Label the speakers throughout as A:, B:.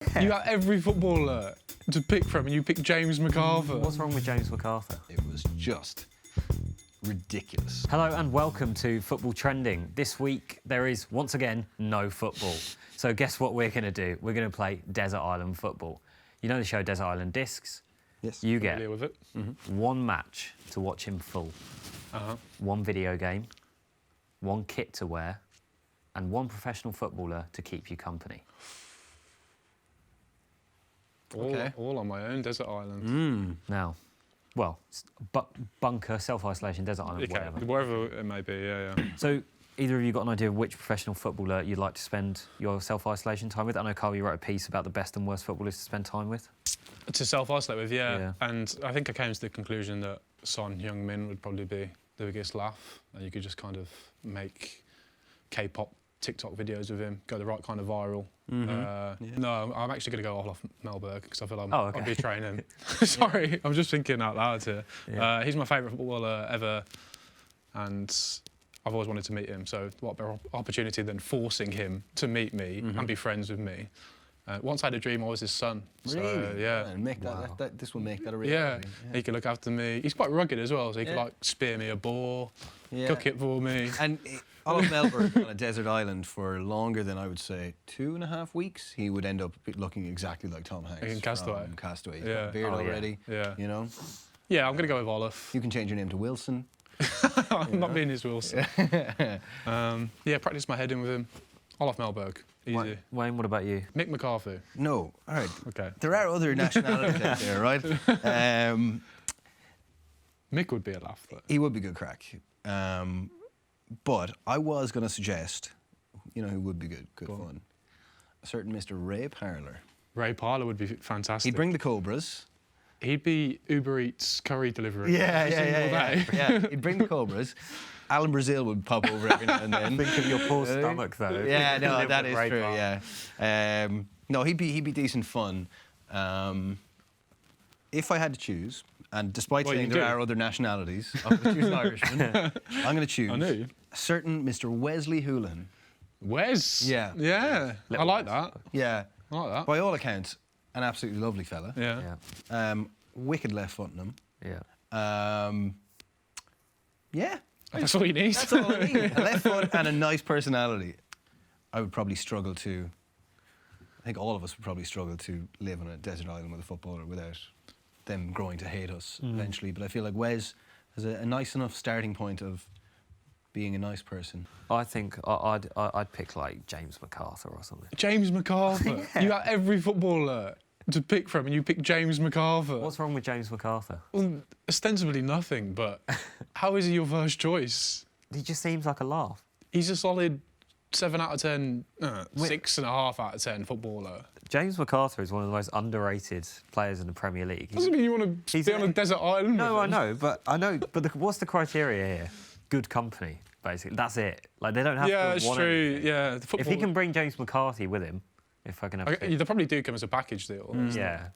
A: You got every footballer to pick from, and you pick James MacArthur.
B: What's wrong with James MacArthur?
C: It was just ridiculous.
B: Hello and welcome to Football Trending. This week there is, once again, no football. So guess what we're going to do? We're going to play Desert Island football. You know the show Desert Island Discs?
C: Yes.
B: You get
A: Familiar with it?
B: one match to watch in full, one video game, one kit to wear, and one professional footballer to keep you company.
A: All on my own desert island.
B: Now, well, bunker, self-isolation, desert island,
A: Okay,
B: whatever.
A: wherever it may be, yeah.
B: So, either of you got an idea of which professional footballer you'd like to spend your self-isolation time with? I know, Carl, you wrote a piece about the best and worst footballers to spend time with.
A: To self-isolate with,
B: Yeah.
A: And I think I came to the conclusion that Son Heung-min would probably be the biggest laugh, and you could just kind of make K-pop TikTok videos with him, go the right kind of viral. No, I'm actually going to go off Melberg because I feel like I'll be training. Sorry, I'm just thinking out loud here.
B: Yeah.
A: He's my favourite footballer ever, and I've always wanted to meet him. So what better opportunity than forcing him to meet me and be friends with me? Once I had a dream I was his son.
C: Really?
A: So, yeah.
C: And make this will make that a
A: Yeah.
C: reality.
A: He could look after me. He's quite rugged as well, so he could like spear me a ball, cook it for me.
C: And Olive Melberg on a desert island for longer than I would say 2.5 weeks, he would end up looking exactly like Tom Hanks
A: In Castaway.
C: from Castaway. He's
A: Yeah.
C: got a beard already.
A: Yeah.
C: You know.
A: Yeah, I'm going to go with Olive.
C: You can change your name to Wilson.
A: I'm not being his Wilson. Practice my head in with him. Olive Melberg. Easy.
B: Wayne, what about you?
A: Mick McCarthy.
C: No. All right.
A: Okay.
C: There are other nationalities out there, right?
A: Mick would be a laugh, though.
C: He would be good crack. But I was going to suggest, you know who would be good fun? A certain Mr. Ray Parlour.
A: Ray Parlour would be fantastic.
C: He'd bring the Cobras.
A: He'd be Uber Eats curry delivery.
C: Yeah. He'd bring the Cobras. Alan Brazil would pop over every now and then.
B: Think of your poor stomach, though.
C: Yeah, no, that is
B: Ray
C: true.
B: Parlour.
C: Yeah. No, he'd be decent fun. If I had to choose, and despite saying there are other nationalities, I'm going to choose an Irishman. I'm going to choose a certain Mr. Wesley Houlihan.
A: Wes?
C: Yeah.
A: Yeah. I like that.
C: Yeah.
A: I like that.
C: By all accounts, an absolutely lovely fella.
A: Yeah.
C: Wicked left-footing him.
B: Yeah.
C: Yeah.
A: That's all you need.
C: That's all I need. A left foot and a nice personality. I would probably struggle to... I think all of us would probably struggle to live on a desert island with a footballer without them growing to hate us eventually. But I feel like Wes has a nice enough starting point of being a nice person.
B: I think I'd pick, like, James MacArthur or something.
A: James MacArthur.
B: Yeah.
A: You got every footballer to pick from, and you pick James MacArthur.
B: What's wrong with James MacArthur?
A: Well, ostensibly nothing, but how is he your first choice?
B: He just seems like a laugh.
A: He's a solid 7 out of 10, 6.5 out of 10 footballer.
B: James MacArthur is one of the most underrated players in the Premier League.
A: Doesn't mean you want to be on a desert island.
B: No,
A: with
B: I
A: him.
B: know, but what's the criteria here? Good company, basically. That's it. Like, they don't have to
A: Yeah, it's
B: want
A: true.
B: anything.
A: Yeah, the
B: If he can bring James McCarthy with him, if I can have...
A: They probably do come as a package deal.
B: Yeah.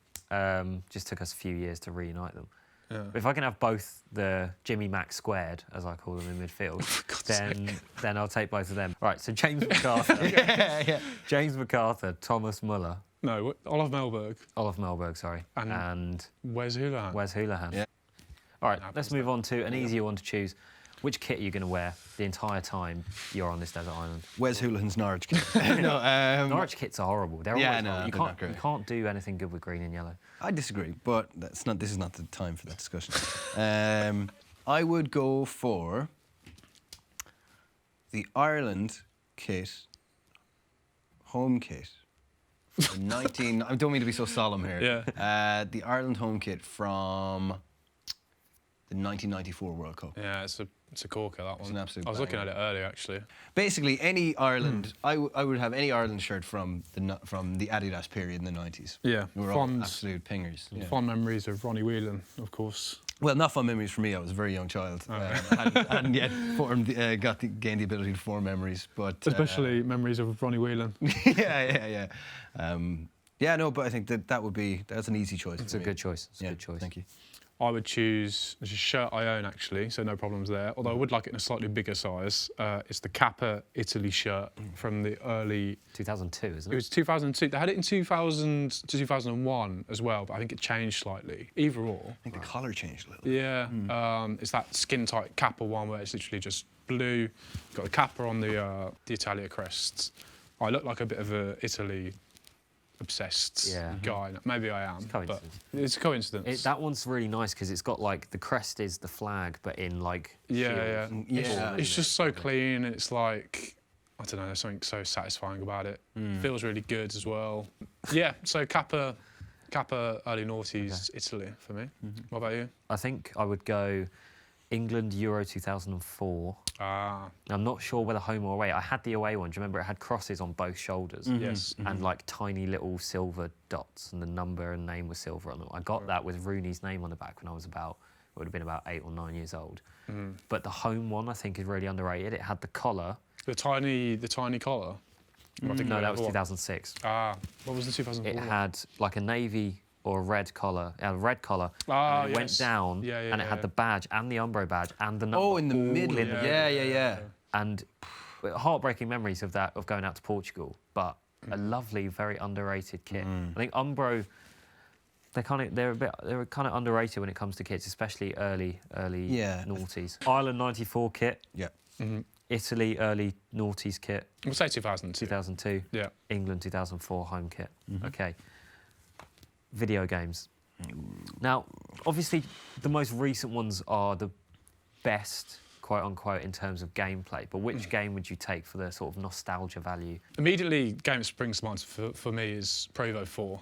B: Just took us a few years to reunite them.
A: Yeah.
B: But if I can have both the Jimmy Mac squared, as I call them in midfield, then I'll take both of them. Right, so James MacArthur. James MacArthur, Thomas Muller.
A: No, Olive Melberg.
B: Olive Melberg, sorry. And
A: Wes Houlihan.
B: Wes Houlihan. Yeah. All right, let's move on to an easier one to choose. Which kit are you going to wear the entire time you're on this desert island?
C: Wes Houlihan's Norwich kit.
B: Norwich kits are horrible. They're always horrible.
C: Not great.
B: You can't do anything good with green and yellow.
C: I disagree, but this is not the time for that discussion. I would go for the Ireland kit, home kit. I don't mean to be so solemn here.
A: Yeah.
C: The Ireland home kit from the 1994 World Cup.
A: Yeah, it's a corker, that one.
C: It's an absolute
A: I was looking at
C: banger.
A: it earlier, actually.
C: Basically, any Ireland, I would have any Ireland shirt from the Adidas period in the 90s.
A: Yeah.
C: We were all absolute pingers. Yeah.
A: Fond memories of Ronnie Whelan, of course.
C: Well, not fond memories for me. I was a very young child. Hadn't yet gained the ability to form memories. But
A: especially memories of Ronnie Whelan.
C: Yeah. No, but I think that's an easy choice.
B: It's a good choice. It's a good choice.
C: Thank you.
A: I would choose a shirt I own actually, so no problems there. Although I would like it in a slightly bigger size. It's the Kappa Italy shirt from the early
B: 2002, isn't
A: It
B: it?
A: was 2002. They had it in 2000 to 2001 as well, but I think it changed slightly. Either or.
C: I think the collar changed a little.
A: Yeah, it's that skin-tight Kappa one where it's literally just blue. Got the Kappa on the Italia crest. I look like a bit of a Italy obsessed guy. Maybe I am, but it's a coincidence.
B: That one's really nice because it's got like the crest is the flag, but in like
A: yeah.
B: shield.
A: It's just so clean. It's like I don't know. There's something so satisfying about it. Feels really good as well. Yeah. So Kappa early noughties Italy for me. What about you?
B: I think I would go England Euro 2004. I'm not sure whether home or away. I had the away one. Do you remember it had crosses on both shoulders?
A: Yes.
B: And like tiny little silver dots, and the number and name was silver on them. I got that with Rooney's name on the back when I was it would have been about 8 or 9 years old. But the home one I think is really underrated. It had the collar.
A: The tiny collar.
B: No, that was 2006.
A: What was the 2004?
B: It had like a navy or a red collar. It had a red collar.
A: Ah,
B: and it went down, and it had the badge and the Umbro badge and the number.
C: Oh, in the
B: all
C: middle.
B: in the middle.
C: Yeah.
B: And heartbreaking memories of that, of going out to Portugal, but a lovely, very underrated kit. I think Umbro, they're kind of underrated when it comes to kits, especially early noughties. Ireland '94 kit.
C: Yeah.
B: Italy early noughties kit.
A: We'll say 2002.
B: 2002.
A: Yeah.
B: England 2004 home kit. Okay. Video games. Now, obviously, the most recent ones are the best, quote unquote, in terms of gameplay. But which game would you take for the sort of nostalgia value?
A: Immediately, game that springs to mind for me is Pro Evo 4.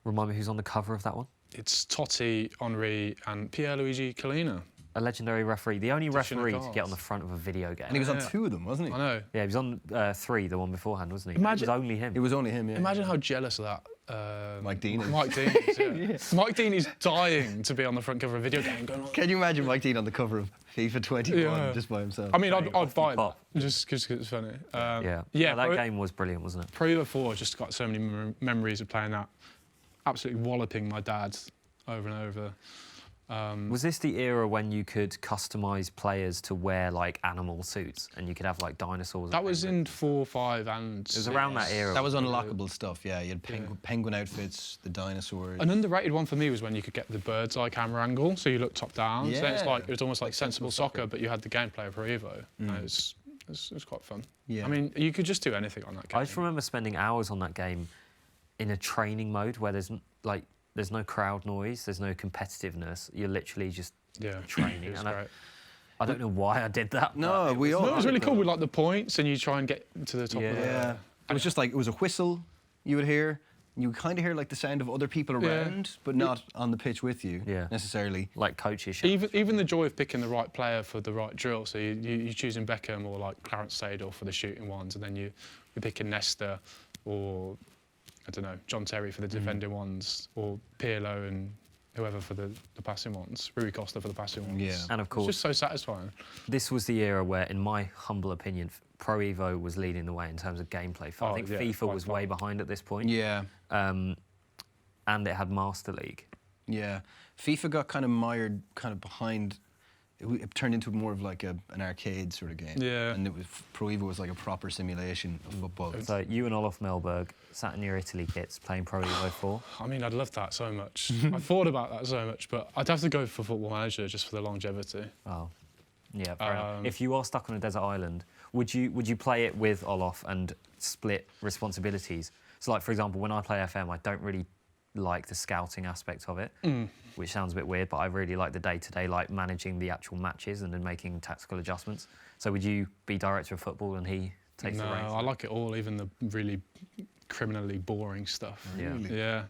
B: Remind me who's on the cover of that one?
A: It's Totti, Henry, and Pierluigi Collina.
B: A legendary referee, the only referee to
A: cards.
B: get on the front of a video game.
C: And he was on 2 of them, wasn't he?
A: I know.
B: Yeah, he was on 3, the one beforehand, wasn't he?
A: Imagine-
B: it was only him.
C: It was only him, yeah.
A: Imagine how jealous of that
C: Mike Dean is.
A: Mike Dean is, yeah. Mike Dean is dying to be on the front cover of a video game going,
C: Can you imagine Mike Dean on the cover of FIFA 21
A: Yeah.
C: just by himself?
A: I mean, I'd buy
B: pop.
A: that just because it's funny.
B: Yeah,
A: Yeah,
B: that
A: Pro-
B: game was brilliant, wasn't it?
A: Pro Evo 4 just got so many memories of playing that. Absolutely walloping my dad over and over.
B: Was this the era when you could customise players to wear like animal suits and you could have like dinosaurs?
A: That was in 4, 5 and
B: It was around that era.
C: That was unlockable stuff, yeah. You had penguin outfits, the dinosaurs.
A: An underrated one for me was when you could get the bird's eye camera angle, so you look top down. So it's
C: Yeah.
A: like it was almost like sensible soccer, but you had the gameplay of Pro Evo. And it was quite fun.
C: Yeah.
A: I mean, you could just do anything on that game.
B: I just remember spending hours on that game in a training mode where there's no crowd noise, there's no competitiveness. You're literally just training.
A: It was
B: And
A: great.
B: I don't know why I did that.
C: No,
B: but
C: we all.
A: No, it was really cool with like the points, and you try and get to the top of the.
C: Yeah. It was just like, it was a whistle you would hear. You would kind of hear like the sound of other people around, but not on the pitch with you necessarily.
B: like coaches.
A: Even the joy of picking the right player for the right drill. So you're choosing Beckham or like Clarence Seedorf for the shooting ones, and then you're picking Nesta or I don't know, John Terry for the defending ones, or Pirlo and whoever for the passing ones, Rui Costa for the passing ones.
C: Yeah.
B: And of course,
A: it's just so satisfying.
B: this was the era where, in my humble opinion, Pro Evo was leading the way in terms of gameplay. I think FIFA was way behind at this point.
C: Yeah.
B: And it had Master League.
C: Yeah. FIFA got kind of mired kind of behind. It turned into more of like an arcade sort of game.
A: Yeah.
C: And Pro Evo was like a proper simulation of football.
B: So you and Olof Melberg sat in your Italy kits playing Pro Evo 4.
A: I mean, I'd love that so much. I thought about that so much, but I'd have to go for Football Manager just for the longevity.
B: Oh, yeah, fair enough. If you are stuck on a desert island, would you play it with Olof and split responsibilities? So, like for example, when I play FM, I don't really like the scouting aspect of it, which sounds a bit weird, but I really like the day-to-day, like managing the actual matches and then making tactical adjustments. So would you be director of football and he takes the reins?
A: No, I like it all, even the really criminally boring stuff.
B: Yeah.
C: Really?
A: Yeah.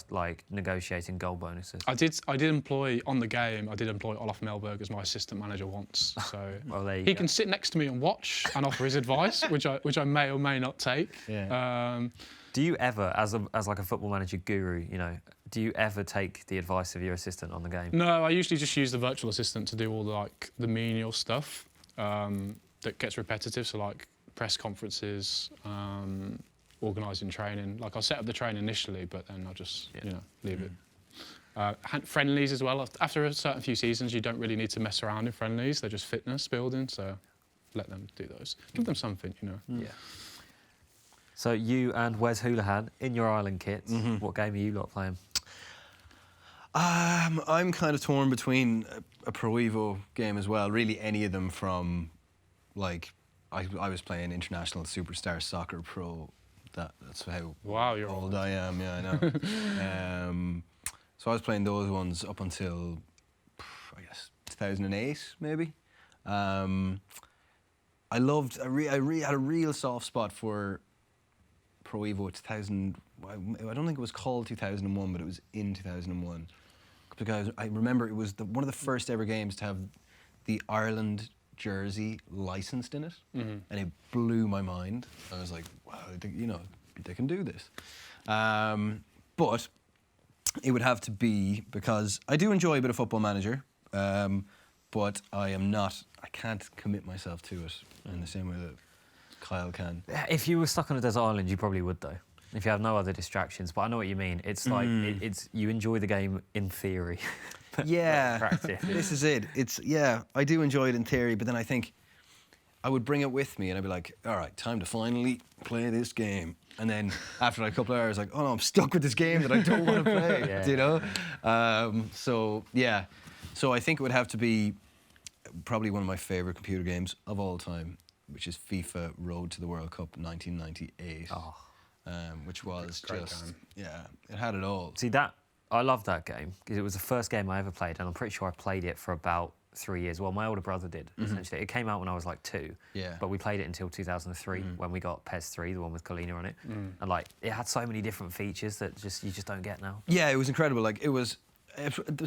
B: Like negotiating goal bonuses.
A: I did employ on the game. I did employ Olof Melberg as my assistant manager once. So
B: Well, there you
A: he
B: go.
A: can sit next to me and watch and offer his advice, which I may or may not take.
C: Yeah.
B: Do you ever, as like a football manager guru, do you ever take the advice of your assistant on the game?
A: No, I usually just use the virtual assistant to do all the menial stuff that gets repetitive. So like press conferences, organising training. Like I'll set up the training initially, but then I'll just leave it. Friendlies as well. After a certain few seasons, you don't really need to mess around in friendlies. They're just fitness building, so let them do those. Give them something, you know.
B: Yeah. So you and Wes Houlihan in your Ireland kits. What game are you lot playing?
C: I'm kind of torn between a Pro Evo game as well. Really, any of them from, like, I was playing International Superstar Soccer Pro. That's how
A: You're
C: old I am. Yeah, I know. So I was playing those ones up until, I guess, 2008 maybe. I had a real soft spot for Pro Evo 2000. I don't think it was called 2001, but it was in 2001. Because I remember it was one of the first ever games to have the Ireland jersey licensed in it, and it blew my mind. I was like, wow, they can do this. But it would have to be, because I do enjoy a bit of Football Manager, but I can't commit myself to it in the same way that Kyle can.
B: If you were stuck on a desert island, you probably would, though. If you have no other distractions, but I know what you mean. It's like you enjoy the game in theory.
C: Yeah,
B: practice.
C: This is it. I do enjoy it in theory, but then I think I would bring it with me, and I'd be like, all right, time to finally play this game. And then after like a couple of hours, like, oh no, I'm stuck with this game that I don't want to play. You know. So I think it would have to be probably one of my favourite computer games of all time, which is FIFA Road to the World Cup 1998.
B: Oh.
C: Which was just
A: game.
C: It had it all.
B: See, I love that game because it was the first game I ever played, and I'm pretty sure I played it for about 3 years. Well, my older brother did, essentially. It came out when I was like 2, but we played it until 2003 when we got PES 3, the one with Colina on it. And like, it had so many different features that you just don't get now.
C: Yeah, it was incredible. Like, there's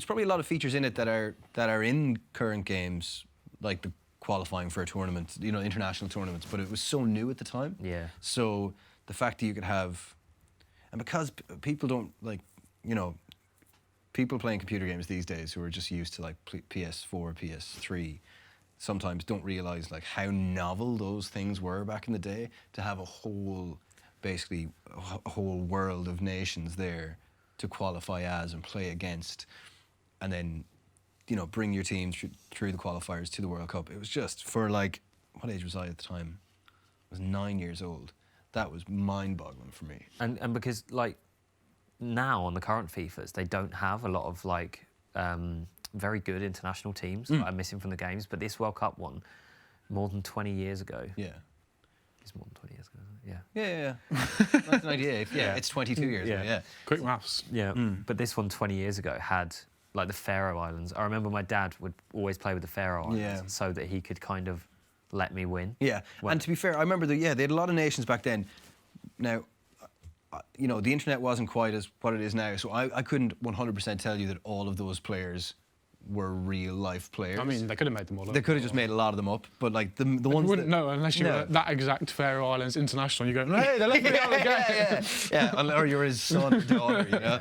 C: probably a lot of features in it that are in current games, like the qualifying for a tournament, international tournaments, but it was so new at the time. Yeah. So the fact that you could have, and because people don't people playing computer games these days who are just used to like PS4, PS3, sometimes don't realise like how novel those things were back in the day. To have a whole world of nations there to qualify as and play against, and then bring your team through the qualifiers to the World Cup. It was just, for like, what age was I at the time? I was 9 years old. That was mind-boggling for me.
B: And because, like, now on the current FIFAs, they don't have a lot of, like, very good international teams that are missing from the games. But this World Cup one, more than 20 years ago. Yeah. It's more than 20 years ago, isn't it?
C: Yeah. 1998. Yeah, it's 22 years ago, yeah.
A: Quick maths.
B: Yeah, but this one 20 years ago had, like, the Faroe Islands. I remember my dad would always play with the Faroe Islands so that he could kind of let me win. Yeah, and to be fair, I remember they had a lot of nations back then. Now, the internet wasn't quite as what it is now, so I couldn't 100% tell you that all of those players were real life players.
A: I mean, they could have made them all up.
C: They could have just made a lot of them up, but like the ones
A: you wouldn't know unless you were that exact Faroe Islands international. You go, hey, they let me out again.
C: Yeah, or you're his son or daughter,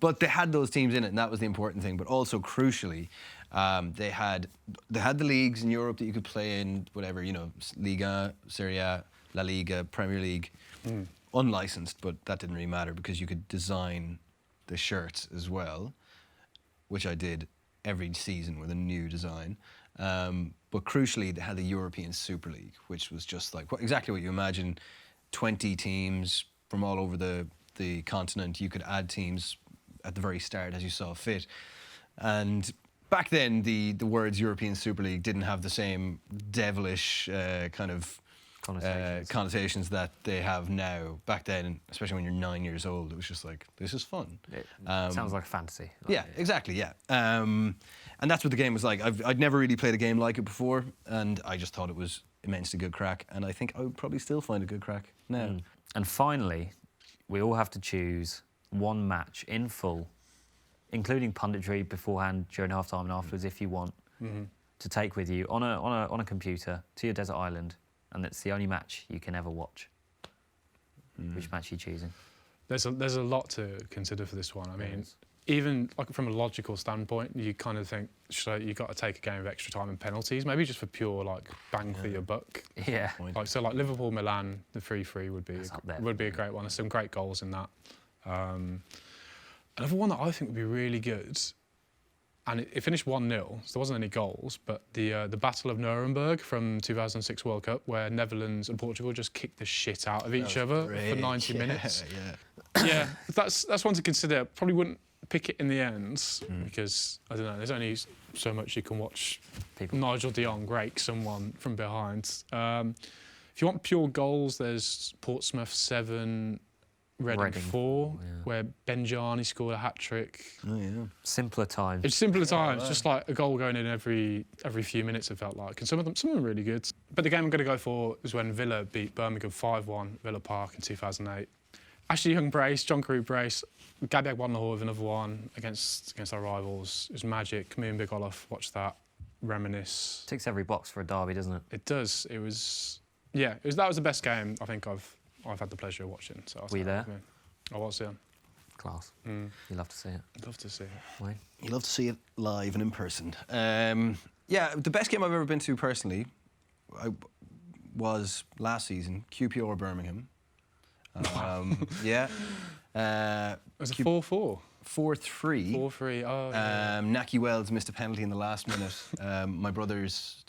C: But they had those teams in it, and that was the important thing. But also, crucially, they had the leagues in Europe that you could play in, whatever, Liga, Serie A, La Liga, Premier League, unlicensed, but that didn't really matter because you could design the shirts as well, which I did every season with a new design. But crucially, they had the European Super League, which was just like exactly what you imagine, 20 teams from all over the continent. You could add teams at the very start as you saw fit. And back then, the words European Super League didn't have the same devilish kind of connotations that they have now. Back then, especially when you're 9 years old, it was just like, this is fun.
B: It sounds like fantasy.
C: Exactly, yeah. And that's what the game was like. I'd never really played a game like it before, and I just thought it was immensely good crack, and I think I would probably still find a good crack now.
B: And finally, we all have to choose one match in full, including punditry beforehand, during half-time and afterwards, if you want, to take with you on a computer to your desert island, and it's the only match you can ever watch. Which match are you choosing?
A: There's a lot to consider for this one. I mean, even like from a logical standpoint, you kind of think you got to take a game of extra time and penalties, maybe just for pure like bang for your buck.
B: Yeah.
A: Like Liverpool Milan, the 3-3 would be a great one. There's some great goals in that. Another one that I think would be really good, and it finished 1-0, so there wasn't any goals, but the Battle of Nuremberg from 2006 World Cup, where Netherlands and Portugal just kicked the shit out of each other for 90 minutes. Yeah, that's one to consider. Probably wouldn't pick it in the end because, I don't know, there's only so much you can watch Nigel de Jong rake someone from behind. If you want pure goals, there's Portsmouth 7, Reading 4, where Benjani scored a hat-trick.
C: Oh, yeah.
B: Simpler times.
A: It's simpler times, just like a goal going in every few minutes, it felt like. And some of them are really good. But the game I'm going to go for is when Villa beat Birmingham 5-1 at Villa Park in 2008. Ashley Young brace, John Carew brace, Gabi Agbonlahor with another one against our rivals. It was magic. Me and Big Olaf watched that, reminisce.
B: Ticks every box for a derby, doesn't it?
A: It does. It was, yeah. That was the best game I think I've had the pleasure of watching. So
B: were you there?
A: I was, yeah.
B: Class. You love to see it.
A: I'd love to see it.
B: Wayne?
C: You love to see it live and in person. Yeah, the best game I've ever been to personally was last season, QPR Birmingham. Yeah.
A: Was it 4-4?
C: 4-3.
A: 4-3, oh, yeah.
C: Naki Wells missed a penalty in the last minute. Two of my brothers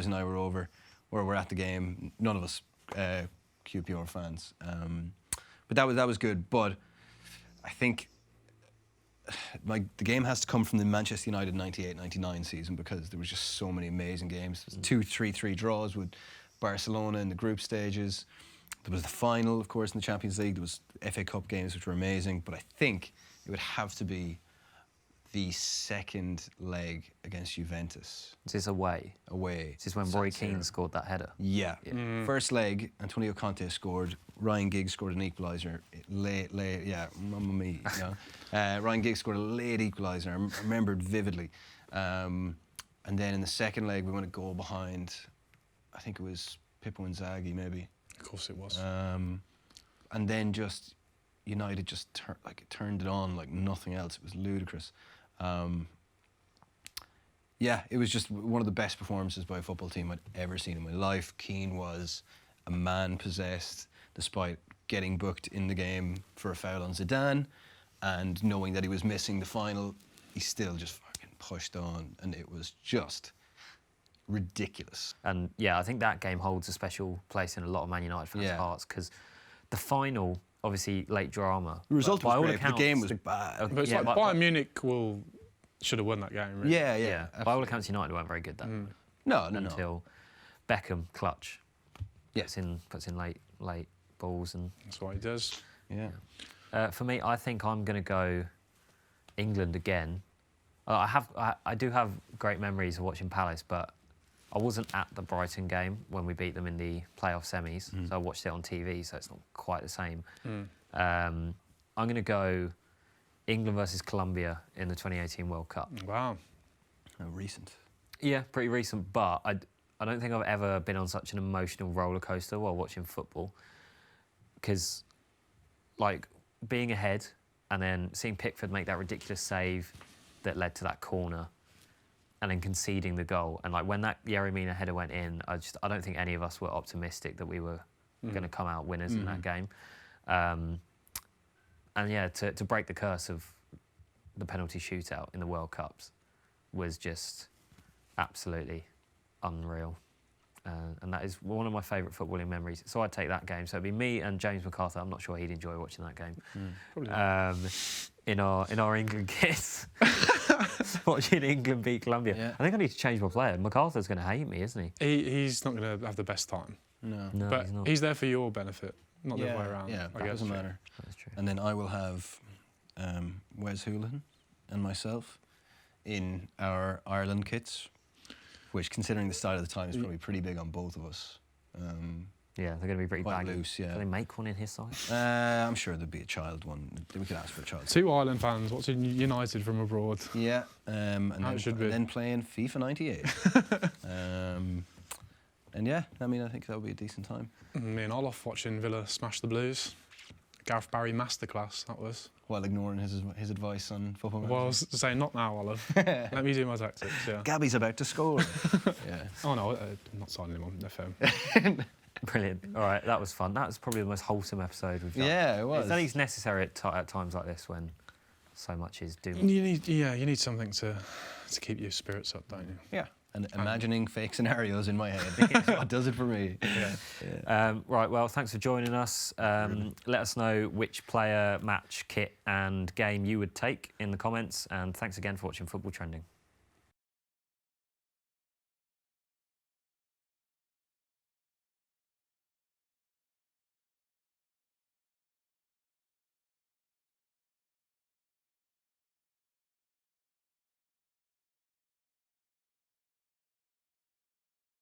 C: and I were over, or were at the game. None of us QPR fans. But that was good. But I think the game has to come from the Manchester United 98-99 season, because there was just so many amazing games. There was 2 3-3 draws with Barcelona in the group stages. There was the final, of course, in the Champions League. There was FA Cup games, which were amazing. But I think it would have to be the second leg against Juventus.
B: Is this away?
C: Away.
B: This is when Roy Keane scored that header.
C: Yeah. First leg, Antonio Conte scored. Ryan Giggs scored an equaliser. Late, yeah, mamma mia. You know? Ryan Giggs scored a late equaliser. I remember it vividly. And then in the second leg, we went a goal behind. I think it was Pippo Inzaghi, maybe.
A: Of course it was.
C: And then just United just turned it on like nothing else. It was ludicrous. Yeah, it was just one of the best performances by a football team I'd ever seen in my life. Keane was a man possessed, despite getting booked in the game for a foul on Zidane, and knowing that he was missing the final, he still just fucking pushed on, and it was just ridiculous.
B: And yeah, I think that game holds a special place in a lot of Man United fans' hearts, because the final, obviously late drama.
C: The result was great, the game was bad.
A: But it's like Bayern Munich should have won that game, really.
C: Yeah.
B: By all accounts, United weren't very good then.
C: No.
B: Until Beckham clutch.
C: Yes.
B: Puts in late balls, and
A: that's what he does.
C: Yeah.
B: For me, I think I'm going to go England again. I do have great memories of watching Palace, but I wasn't at the Brighton game when we beat them in the playoff semis, so I watched it on TV, so it's not quite the same. I'm going to go England versus Colombia in the 2018 World Cup.
A: Wow.
C: Recent.
B: Yeah, pretty recent, but I don't think I've ever been on such an emotional roller coaster while watching football, because like being ahead and then seeing Pickford make that ridiculous save that led to that corner, and then conceding the goal, and like when that Yerry Mina header went in, I don't think any of us were optimistic that we were going to come out winners in that game. And yeah, to break the curse of the penalty shootout in the World Cups was just absolutely unreal. And that is one of my favourite footballing memories. So I'd take that game. So it'd be me and James MacArthur. I'm not sure he'd enjoy watching that game. In our England kits, watching England beat Colombia. Yeah. I think I need to change my player. MacArthur's going to hate me, isn't he?
A: He's not going to have the best time.
C: No,
A: but
B: he's not.
A: He's there for your benefit, not the other way around.
C: Yeah, that doesn't matter.
B: That's true.
C: And then I will have Wes Hoolahan and myself in our Ireland kits, which, considering the style of the time, is probably pretty big on both of us.
B: Yeah, they're going to be pretty
C: quite
B: baggy.
C: Loose, yeah.
B: Can they make one in his size?
C: I'm sure there'd be a child one. We could ask for a child.
A: 2 Ireland fans watching United from abroad.
C: Yeah, and then playing FIFA 98. And yeah, I mean, I think that would be a decent time.
A: Me and Olaf watching Villa smash the Blues. Gareth Barry masterclass, that was.
C: While ignoring his advice on football.
A: Well, I was saying, not now, Olaf. Let me do my tactics, yeah.
C: Gabby's about to score. Yeah.
A: Oh no, I'm not signing him on FM.
B: Brilliant. All right, that was fun. That was probably the most wholesome episode we've done.
C: Yeah, it was.
B: I think it's necessary at times like this when so much is doom.
A: You need something to keep your spirits up, don't you?
C: Yeah. And imagining fake scenarios in my head is what does it for me.
B: Right, well, thanks for joining us. Let us know which player, match, kit and game you would take in the comments. And thanks again for watching Football Trending.